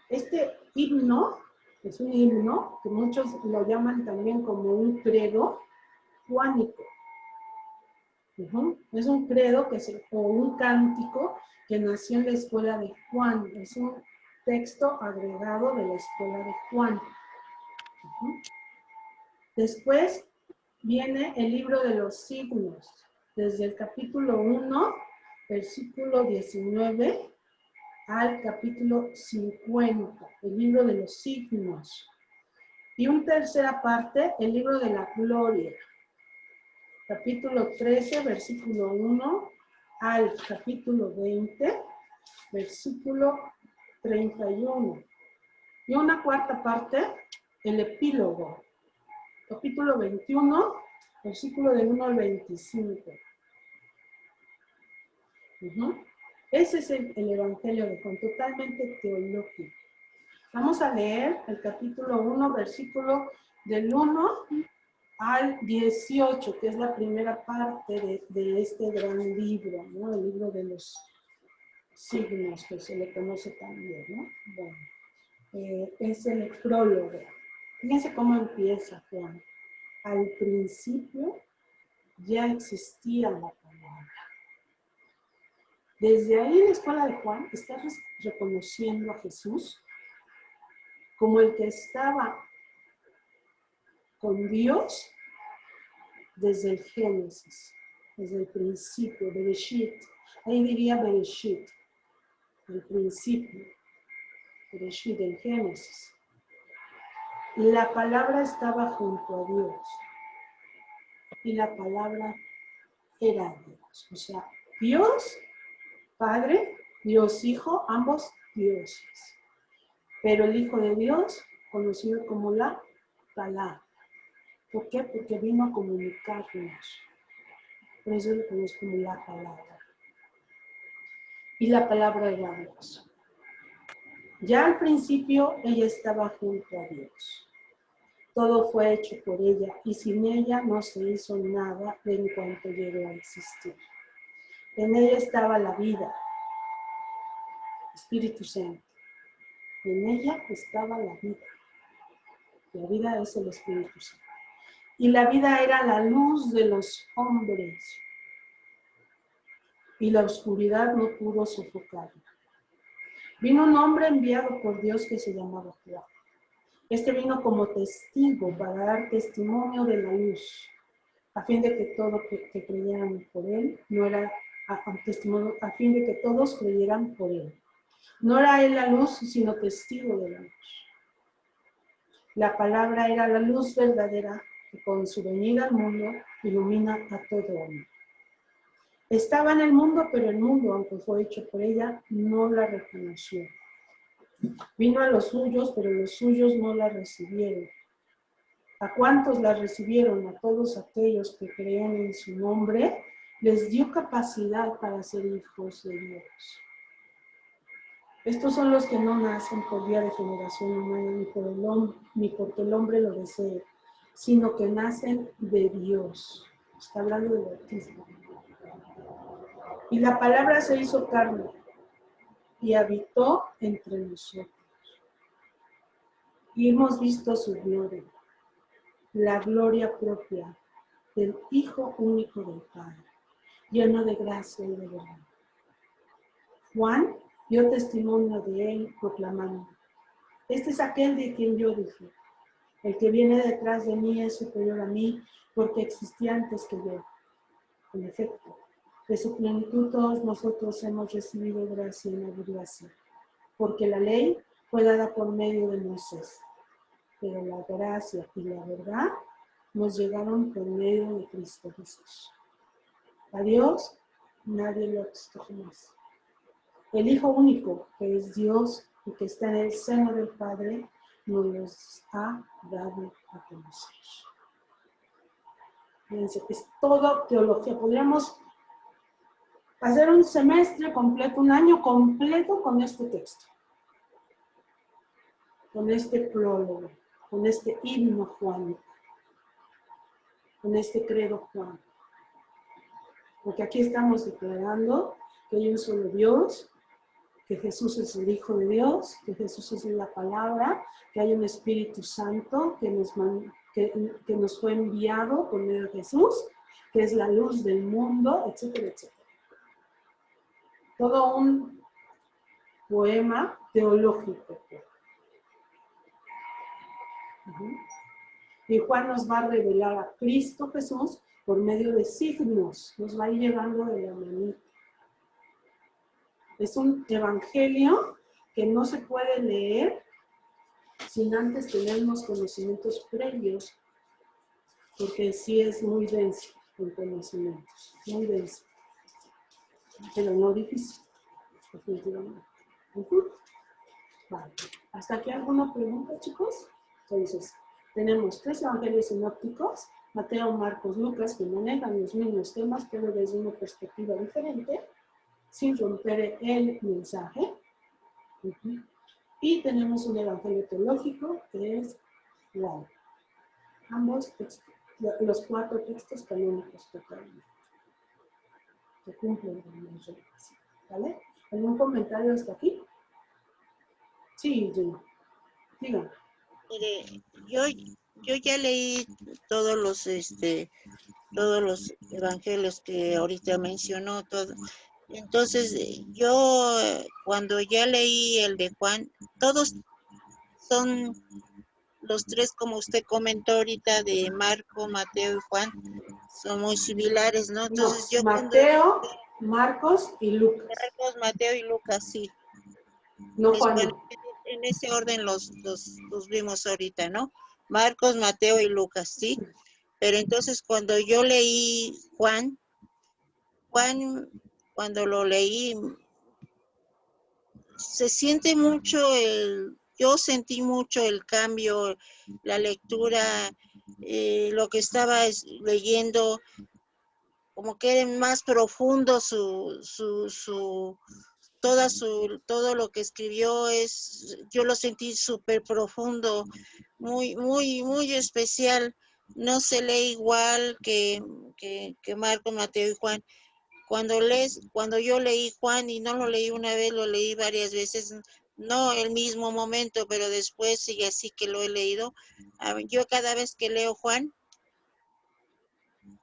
Este himno es un himno que muchos lo llaman también como un credo juánico. Es un credo o un cántico que nació en la escuela de Juan. Es un texto agregado de la escuela de Juan. Después viene el libro de los signos, desde el capítulo 1, versículo 19, al capítulo 50, el libro de los signos. Y una tercera parte, el libro de la gloria, capítulo 13, versículo 1, al capítulo 20, versículo 31. Y una cuarta parte, el epílogo, capítulo 21, versículo del 1 al 25. Ese es el Evangelio de Juan, totalmente teológico. Vamos a leer el capítulo 1, versículo del 1 al 18, que es la primera parte de este gran libro, ¿no? El libro de los signos, que se le conoce también, ¿no? Bueno, es el prólogo. Fíjense cómo empieza Juan. Al principio ya existía la palabra. Desde ahí en la escuela de Juan está reconociendo a Jesús como el que estaba con Dios desde el Génesis, desde el principio, Bereshit. Ahí diría Bereshit, el principio, Bereshit, el Génesis. La palabra estaba junto a Dios y la palabra era Dios. O sea, Dios Padre, Dios Hijo, ambos dioses. Pero el Hijo de Dios, conocido como la palabra. ¿Por qué? Porque vino a comunicarnos. Por eso lo conocemos como la palabra. Y la palabra era Dios. Ya al principio ella estaba junto a Dios. Todo fue hecho por ella y sin ella no se hizo nada de en cuanto llegó a existir. En ella estaba la vida, Espíritu Santo. En ella estaba la vida. La vida es el Espíritu Santo. Y la vida era la luz de los hombres. Y la oscuridad no pudo sofocarla. Vino un hombre enviado por Dios que se llamaba Juan. Este vino como testigo para dar testimonio de la luz, a fin de que todos que creyeran por él, no era testimonio, a fin de que todos creyeran por él. No era él la luz, sino testigo de la luz. La palabra era la luz verdadera que con su venida al mundo ilumina a todo hombre. Estaba en el mundo, pero el mundo, aunque fue hecho por ella, no la reconoció. Vino a los suyos, pero los suyos no la recibieron. ¿A cuántos la recibieron? A todos aquellos que creen en su nombre, les dio capacidad para ser hijos de Dios. Estos son los que no nacen por vía de generación humana, ni porque el hombre lo desee, sino que nacen de Dios. Está hablando del bautismo. Y la palabra se hizo carne y habitó entre nosotros. Y hemos visto su gloria, la gloria propia del Hijo único del Padre, lleno de gracia y de verdad. Juan dio testimonio de él proclamando: este es aquel de quien yo dije, el que viene detrás de mí es superior a mí, porque existía antes que yo. En efecto, de su plenitud todos nosotros hemos recibido gracia y no gracia, porque la ley fue dada por medio de Moisés, pero la gracia y la verdad nos llegaron por medio de Cristo Jesús. A Dios nadie lo ha visto jamás. El Hijo único, que es Dios y que está en el seno del Padre, nos los ha dado a conocer. Fíjense, es todo teología. Podríamos hacer un semestre completo, un año completo con este texto, con este prólogo, con este himno Juan, con este credo Juan. Porque aquí estamos declarando que hay un solo Dios, que Jesús es el Hijo de Dios, que Jesús es la palabra, que hay un Espíritu Santo que nos fue enviado por medio de Jesús, que es la luz del mundo, etcétera, etcétera. Todo un poema teológico. Y Juan nos va a revelar a Cristo Jesús por medio de signos, nos va a ir llevando de la manita. Es un evangelio que no se puede leer sin antes tener unos conocimientos previos, porque sí es muy denso en conocimientos, muy denso, pero no difícil, definitivamente. Vale. ¿Hasta aquí alguna pregunta, chicos? Entonces, tenemos 3 evangelios sinópticos, Mateo, Marcos, Lucas, que manejan los mismos temas, pero desde una perspectiva diferente, sin romper el mensaje. Y tenemos un evangelio teológico, que es Juan. Ambos textos, los 4 textos canónicos totalmente, que cumplen con las reglas. ¿Vale? ¿Algún comentario hasta aquí? Sí, diga. Mire, yo ya leí todos los evangelios que ahorita mencionó, todo. Entonces, yo cuando ya leí el de Juan, todos son los 3, como usted comentó ahorita, de Marco, Mateo y Juan, son muy similares, ¿no? Entonces, no, Mateo, Marcos y Lucas. Marcos, Mateo y Lucas, sí. No, Juan. Bueno, en ese orden los vimos ahorita, ¿no? Marcos, Mateo y Lucas, ¿sí? Pero entonces cuando yo leí Juan, cuando lo leí, se siente mucho yo sentí mucho el cambio, la lectura, lo que estaba leyendo, como que era más profundo todo lo que escribió yo lo sentí súper profundo, muy, muy, muy especial. No se lee igual que Marco, Mateo y Juan. Cuando yo leí Juan, y no lo leí una vez, lo leí varias veces, no el mismo momento, pero después y así que lo he leído. Yo cada vez que leo Juan,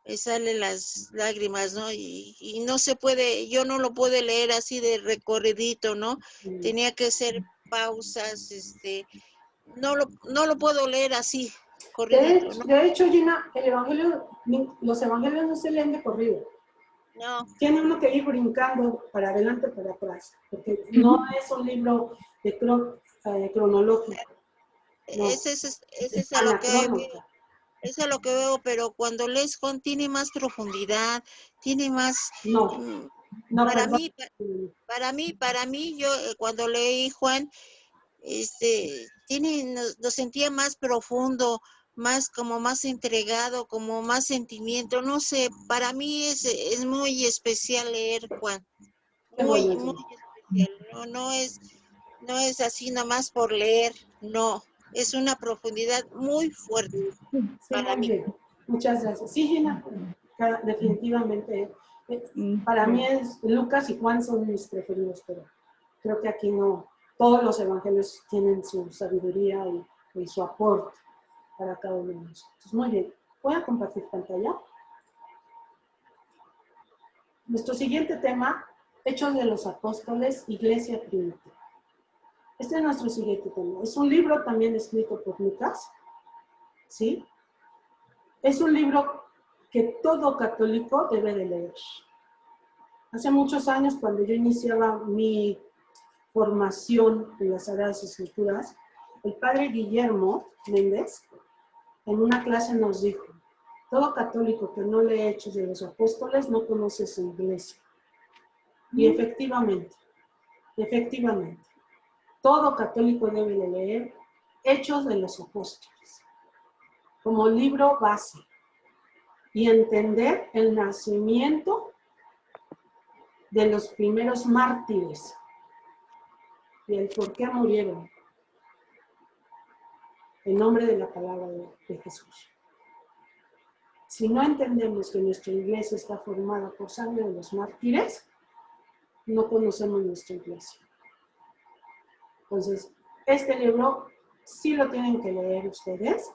me salen las lágrimas, ¿no? Y no se puede, yo no lo puedo leer así de recorridito, ¿no? Tenía que ser pausas, no lo puedo leer así, corrido. De hecho, Gina, los evangelios no se leen de corrido. No. Tiene uno que ir brincando para adelante, para atrás, porque no es un libro de cronológico. No. Ese es a lo que veo. Es a lo que veo, pero cuando lees Juan tiene más profundidad, tiene más... No, para mí, yo cuando leí Juan, lo sentía más profundo, como más entregado, como más sentimiento, no sé, para mí es muy especial leer Juan, muy especial, no es así nomás por leer, no, es una profundidad muy fuerte para mí. Bien. Muchas gracias. Sí, Gina, definitivamente, para mí Lucas y Juan son mis preferidos, pero creo que aquí no, todos los evangelios tienen su sabiduría y su aporte para cada uno de nosotros. Muy bien, voy a compartir pantalla. Nuestro siguiente tema, Hechos de los Apóstoles, Iglesia Primitiva. Este es nuestro siguiente tema. Es un libro también escrito por Lucas, ¿sí? Es un libro que todo católico debe de leer. Hace muchos años, cuando yo iniciaba mi formación en las Sagradas Escrituras, el padre Guillermo Méndez, en una clase nos dijo, todo católico que no lee Hechos de los Apóstoles no conoce su iglesia. Y efectivamente, todo católico debe de leer Hechos de los Apóstoles como libro base y entender el nacimiento de los primeros mártires y el por qué murieron en nombre de la palabra de Jesús. Si no entendemos que nuestra iglesia está formada por sangre de los mártires, no conocemos nuestra iglesia. Entonces, este libro sí lo tienen que leer ustedes.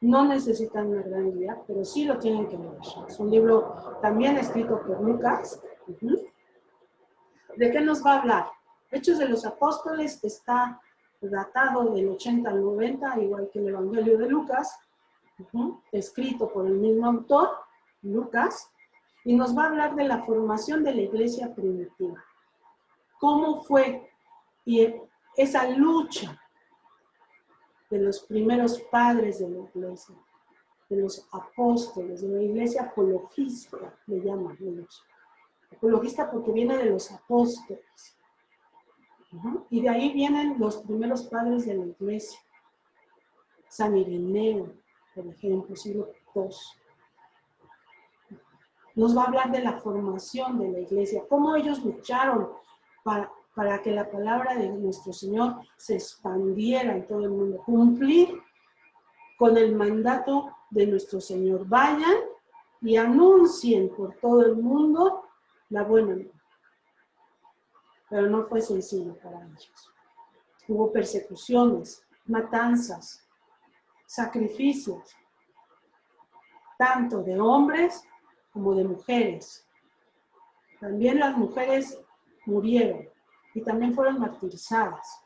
No necesitan una gran guía, pero sí lo tienen que leer. Es un libro también escrito por Lucas. ¿De qué nos va a hablar? Hechos de los Apóstoles está datado del 80 al 90, igual que el Evangelio de Lucas, escrito por el mismo autor, Lucas, y nos va a hablar de la formación de la iglesia primitiva. ¿Cómo fue esa lucha de los primeros padres de la iglesia, de los apóstoles, de la iglesia apologista, le llaman ellos? Apologista porque viene de los apóstoles. Y de ahí vienen los primeros padres de la iglesia. San Ireneo, por ejemplo, siglo II. Nos va a hablar de la formación de la iglesia, cómo ellos lucharon para que la palabra de nuestro Señor se expandiera en todo el mundo. Cumplir con el mandato de nuestro Señor. Vayan y anuncien por todo el mundo la buena nueva. Pero no fue sencillo para ellos. Hubo persecuciones, matanzas, sacrificios, tanto de hombres como de mujeres. También las mujeres murieron y también fueron martirizadas.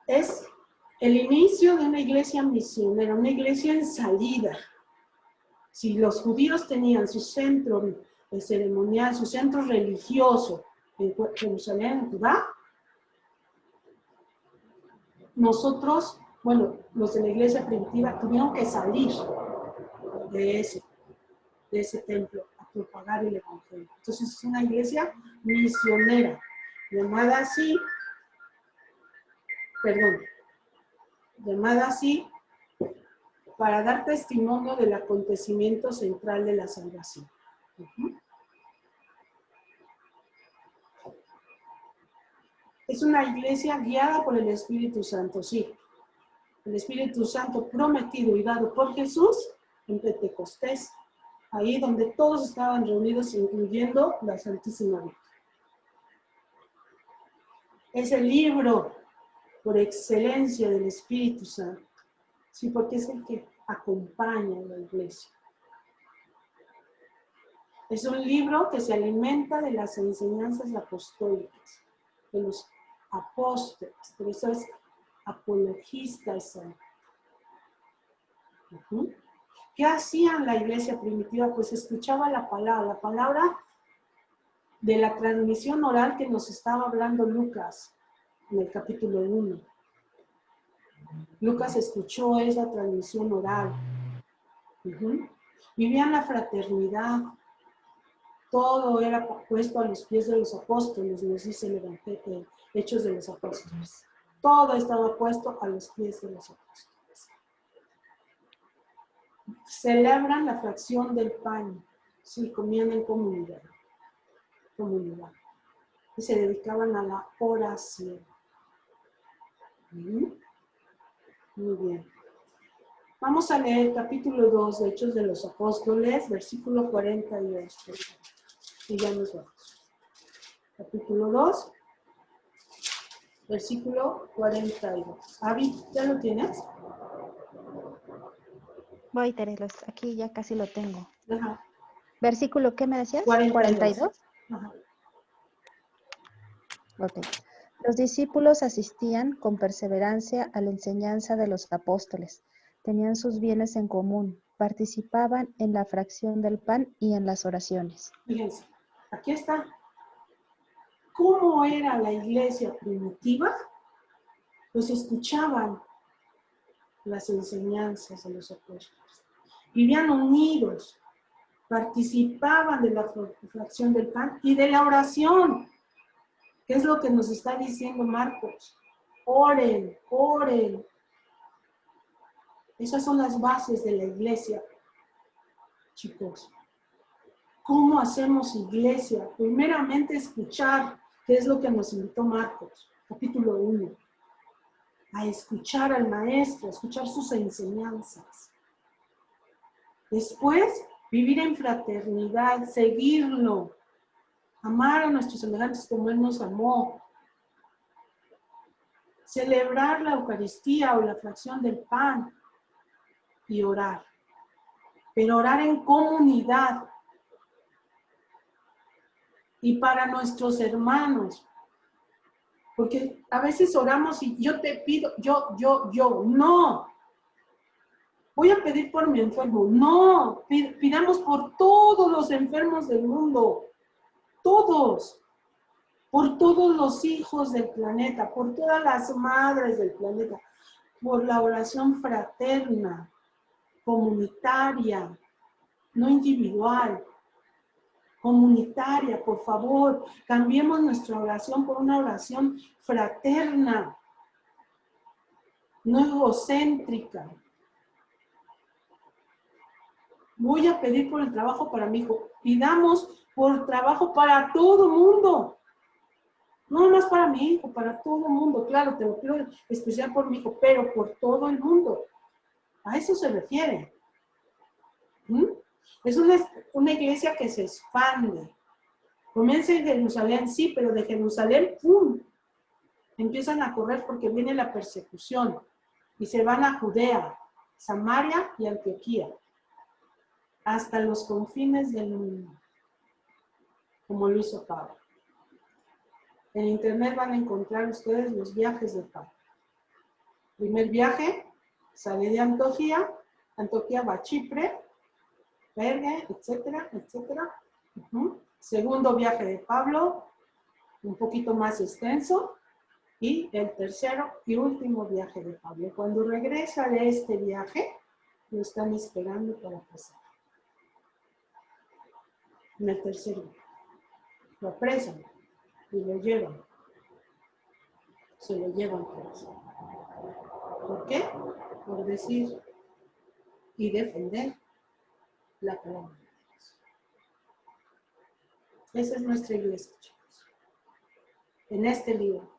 Es el inicio de una iglesia misionera, una iglesia en salida. Si los judíos tenían su centro ceremonial, su centro religioso en Jerusalén, en Judá, nosotros, bueno, los de la iglesia primitiva tuvieron que salir de ese templo a propagar el evangelio. Entonces es una iglesia misionera, llamada así para dar testimonio del acontecimiento central de la salvación. Es una iglesia guiada por el Espíritu Santo, sí. El Espíritu Santo prometido y dado por Jesús en Pentecostés, ahí donde todos estaban reunidos, incluyendo la Santísima Virgen. Es el libro por excelencia del Espíritu Santo, sí, porque es el que acompaña a la iglesia. Es un libro que se alimenta de las enseñanzas apostólicas. de los apóstoles. Por eso es apologista. ¿Qué hacían la iglesia primitiva? Pues escuchaba la palabra de la transmisión oral que nos estaba hablando Lucas en el capítulo 1. Lucas escuchó esa transmisión oral. Vivían la fraternidad. Todo era puesto a los pies de los apóstoles, nos dice el Evangelio, Hechos de los Apóstoles. Todo estaba puesto a los pies de los apóstoles. Celebran la fracción del pan. Sí, comían en comunidad. Y se dedicaban a la oración. Muy bien. Vamos a leer capítulo 2 de Hechos de los Apóstoles, versículo 42. Y ya nos vamos. Capítulo 2, versículo 42. Avi, ¿ya lo tienes? Voy, Terelos, aquí ya casi lo tengo. Ajá. Versículo, ¿qué me decías? 42. Ajá. Ok. Los discípulos asistían con perseverancia a la enseñanza de los apóstoles. Tenían sus bienes en común. Participaban en la fracción del pan y en las oraciones. Fíjense, aquí está. ¿Cómo era la iglesia primitiva? Pues escuchaban las enseñanzas de los apóstoles. Vivían unidos, participaban de la fracción del pan y de la oración. ¿Qué es lo que nos está diciendo Marcos? Oren, oren. Esas son las bases de la iglesia, chicos. ¿Cómo hacemos iglesia? Primeramente escuchar, que es lo que nos invitó Marcos, capítulo 1. A escuchar al maestro, a escuchar sus enseñanzas. Después, vivir en fraternidad, seguirlo, amar a nuestros semejantes como Él nos amó, celebrar la Eucaristía o la fracción del pan y orar. Pero orar en comunidad y para nuestros hermanos. Porque a veces oramos y yo te pido, no. Voy a pedir por mi enfermo. No, pidamos por todos los enfermos del mundo. Todos. Por todos los hijos del planeta, por todas las madres del planeta. Por la oración fraterna, comunitaria, no individual. Comunitaria, por favor, cambiemos nuestra oración por una oración fraterna, no egocéntrica. Voy a pedir por el trabajo para mi hijo. Pidamos por trabajo para todo mundo. No más para mi hijo, para todo el mundo. Claro, te lo pido especial por mi hijo, pero por todo el mundo. A eso se refiere. Es una iglesia que se expande. Comienza en Jerusalén, sí, pero de Jerusalén, ¡pum! Empiezan a correr porque viene la persecución. Y se van a Judea, Samaria y Antioquía. Hasta los confines del mundo. Como lo hizo Pablo. En internet van a encontrar ustedes los viajes de Pablo. Primer viaje, sale de Antioquía va a Chipre, Perge, etcétera, etcétera. Segundo viaje de Pablo, un poquito más extenso. Y el tercero y último viaje de Pablo. Cuando regresa de este viaje, lo están esperando para pasar. En el tercer viaje. Lo apresan y lo llevan. Se lo llevan preso. ¿Por qué? Por decir y defender la palabra de Dios. Esa es nuestra iglesia, chicos. En este libro,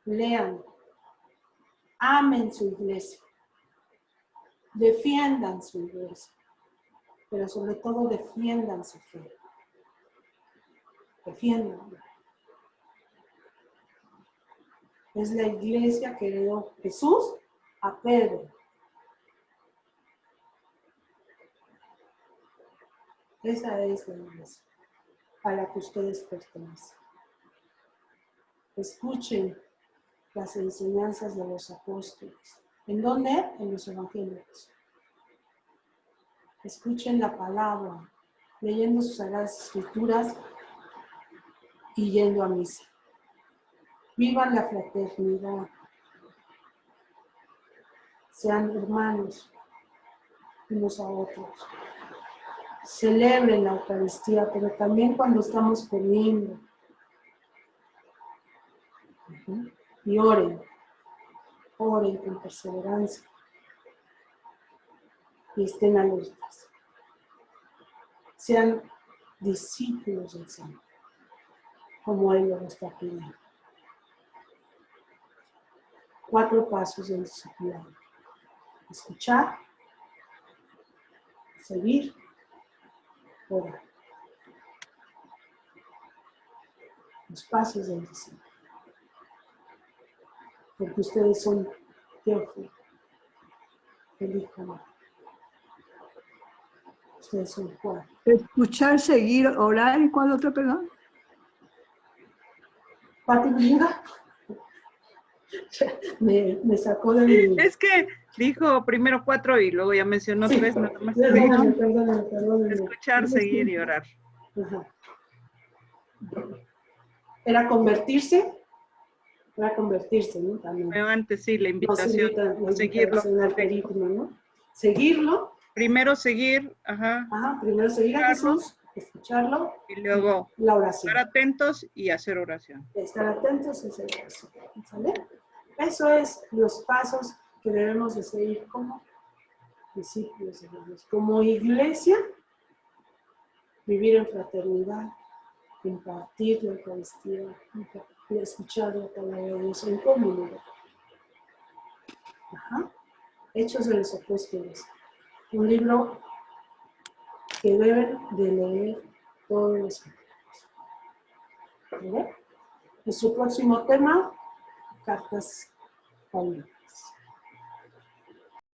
lean, amen su iglesia, defiendan su iglesia, pero sobre todo defiendan su fe. Defiéndanla. Es la iglesia que heredó Jesús a Pedro. Esa es la iglesia a la que ustedes pertenecen. Escuchen las enseñanzas de los apóstoles. ¿En dónde? En los evangelios. Escuchen la palabra, leyendo sus sagradas escrituras y yendo a misa. Vivan la fraternidad. Sean hermanos unos a otros. Celebren la Eucaristía, pero también cuando estamos comiendo. Y oren. Oren con perseverancia. Y estén alertas. Sean discípulos del Señor, como Él lo está pidiendo. 4 pasos del discipulado. Escuchar, seguir, orar. Los pasos del discípulo. Porque ustedes son Teófilo, el hijo amado. Ustedes son Juan. Escuchar, seguir, orar, ¿y cuál otro, perdón? Pati, mira. Me sacó de mi... Es que dijo primero 4 y luego ya mencionó 3, nada más. Perdóname. Escuchar, seguir y orar. Ajá. Era convertirse, ¿no? También. Pero antes sí, la invitación, Nos seguirlo. al carisma, ¿no? Seguirlo. Primero seguir, Primero seguir a Jesús, escucharlo. Y luego la oración. estar atentos y hacer oración. Estar atentos y hacer oración. ¿Sale? Eso es los pasos que debemos de seguir como discípulos de Dios. Como iglesia, vivir en fraternidad, compartir la Eucaristía, y escuchar la palabra de Dios en comunidad. Hechos de los Apóstoles. Un libro que deben de leer todos los católicos. ¿Vale? Nuestro próximo tema, cartas paulinas.